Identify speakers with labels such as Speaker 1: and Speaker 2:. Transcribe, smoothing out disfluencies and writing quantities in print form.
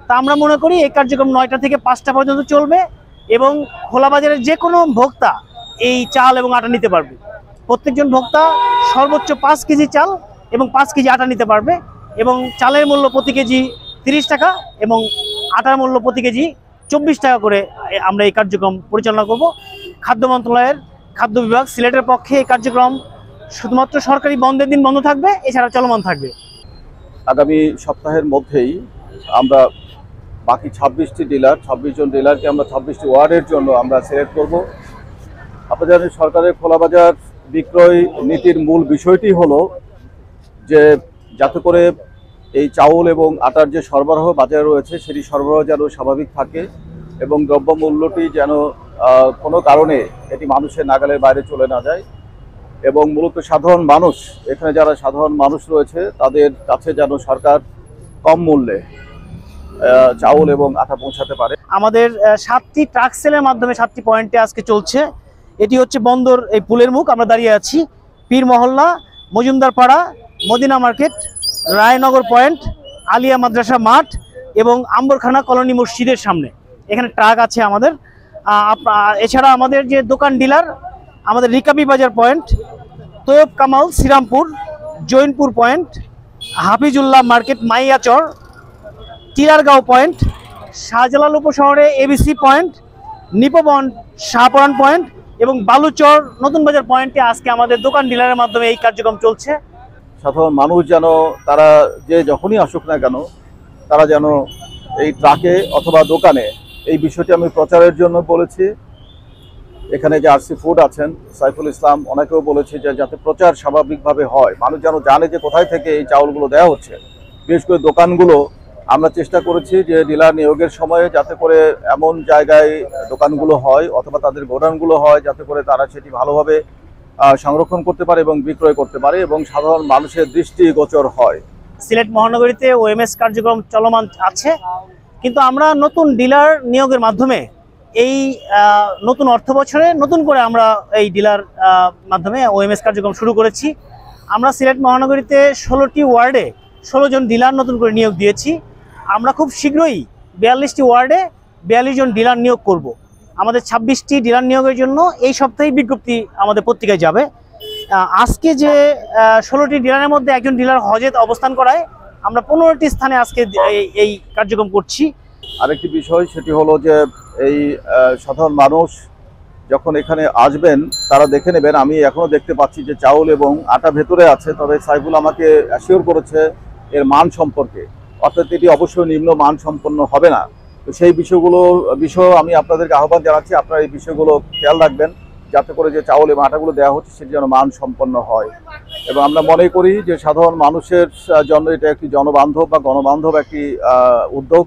Speaker 1: তা আমরা মনে করি এই কার্যক্রম 9টা থেকে 5টা পর্যন্ত চলবে এবং খোলা বাজারের যে কোনো ভোক্তা এই চাল এবং আটা নিতে পারবে। প্রত্যেকজন ভোক্তা সর্বোচ্চ 5 কেজি চাল এবং 5 কেজি আটা নিতে পারবে এবং চালের মূল্য প্রতি কেজি 30 টাকা এবং আটার মূল্য প্রতি কেজি 24 টাকা করে আমরা এই কার্যক্রম পরিচালনা করব। খাদ্য মন্ত্রণালয়ের খাদ্য বিভাগ সিলেটের পক্ষে এই কার্যক্রম শুধুমাত্র সরকারি বন্ধের দিন বন্ধ থাকবে, এছাড়া চলমান থাকবে।
Speaker 2: আগামী সপ্তাহের মধ্যেই আমরা বাকি 26টি ডিলার, 26 জন ডিলারকে আমরা 26টি ওয়ার্ডের জন্য আমরা সিলেক্ট করব। আপনারা জানেন সরকারের খোলা বাজার বিক্রয় নীতির মূল বিষয়টি হলো যে যাতে করে এই চাউল এবং আটার যে সরবরাহ বাজারে রয়েছে সেটি সরবরাহ যেন স্বাভাবিক থাকে এবং দ্রব্যমূল্যটি যেন কোনো কারণে এটি মানুষের নাগালের বাইরে চলে না যায় এবং মূলত সাধারণ মানুষ, এখানে যারা সাধারণ মানুষ রয়েছে তাদের কাছে যেন সরকার কম মূল্যে চাউল এবং আটা পৌঁছাতে পারে।
Speaker 1: আমাদের 7টি ট্রাক সেলের মাধ্যমে 7টি পয়েন্টে আজকে চলছে। এটি হচ্ছে বন্দর এই পুলের মুখ, আমরা দাঁড়িয়ে আছি পীর মহল্লা, মজুমদার পাড়া, মদিনা মার্কেট, রায়নগর পয়েন্ট, আলিয়া মাদ্রাসা মাঠ এবং আম্বরখানা কলোনি মসজিদের সামনে এখানে ট্রাক আছে আমাদের। এছাড়া আমাদের যে দোকান ডিলার, আমাদের Rikabi Bazar point, Tayyab Kamal Srirampur, Jainpur point, Hafizullah market Maiyachar, Tilargaon point, Shahjalal উপশহরে এবিসি পয়েন্ট, নিপবন শাহপরান পয়েন্ট এবং বালুচর নতুন বাজার পয়েন্টে আজকে আমাদের দোকান ডিলারের মাধ্যমে এই কার্যক্রম চলছে।
Speaker 2: সাধারণ মানুষ যেন তারা যে যখনই আসুক না কেন তারা যেন এই ট্রাকে অথবা দোকানে এই বিষয়টি আমি প্রচারের জন্য বলেছি। এখানে যে আরসি ফুড আছেন সাইফুল ইসলাম অনেকেও বলেছে যে যাতে প্রচার স্বাভাবিকভাবে হয়, মানুষ যেন জানে যে কোথায় থেকে এই চাউলগুলো দেওয়া হচ্ছে। বিশেষ করে দোকানগুলো আমরা চেষ্টা করেছি যে ডিলার নিয়োগের সময়ে যাতে করে এমন জায়গায় দোকানগুলো হয় অথবা তাদের গোডাউনগুলো হয় যাতে করে তারা সেটি ভালোভাবে সংরক্ষণ করতে পারে এবং বিক্রয় করতে পারে এবং সাধারণ মানুষের দৃষ্টিগোচর হয়।
Speaker 1: সিলেট মহানগরীতে ওএমএস কার্যক্রম চলমান আছে, কিন্তু আমরা নতুন ডিলার নিয়োগের মাধ্যমে এই নতুন অর্থ বছরে নতুন করে আমরা এই ডিলার মাধ্যমে ওএমএস কার্যক্রম শুরু করেছি। আমরা সিলেট মহানগরীতে 16টি ওয়ার্ডে 16 জন ডিলার নতুন করে নিয়োগ দিয়েছি। আমরা খুব শীঘ্রই 42টি ওয়ার্ডে 42 জন ডিলার নিয়োগ করব। আমাদের 26টি ডিলার নিয়োগের জন্য এই সপ্তাহেই বিজ্ঞপ্তি আমাদের পত্রিকায় যাবে। আজকে যে 16টি ডিলারের মধ্যে একজন ডিলার হজে অবস্থান করায় আমরা 15টি স্থানে আজকে এই কার্যক্রম করছি।
Speaker 2: আরেকটি বিষয় সেটি হলো যে এই সাধারণ মানুষ যখন এখানে আসবেন তারা দেখে নেবেন, আমি এখনও দেখতে পাচ্ছি যে চাউল এবং আটা ভেতরে আছে, তবে সাইফুল আমাকে অ্যাসিওর করেছে এর মান সম্পর্কে, অর্থাৎ এটি অবশ্যই নিম্ন মান সম্পন্ন হবে না। তো সেই বিষয় আমি আপনাদেরকে আহ্বান জানাচ্ছি, আপনারা এই বিষয়গুলো খেয়াল রাখবেন যাতে করে যে চাউল এবং আটাগুলো দেওয়া হচ্ছে সেটি যেন মান সম্পন্ন হয়। এবং আমরা মনে করি যে সাধারণ মানুষের জন্য এটা একটি জনবান্ধব বা গণবান্ধব একটি উদ্যোগ।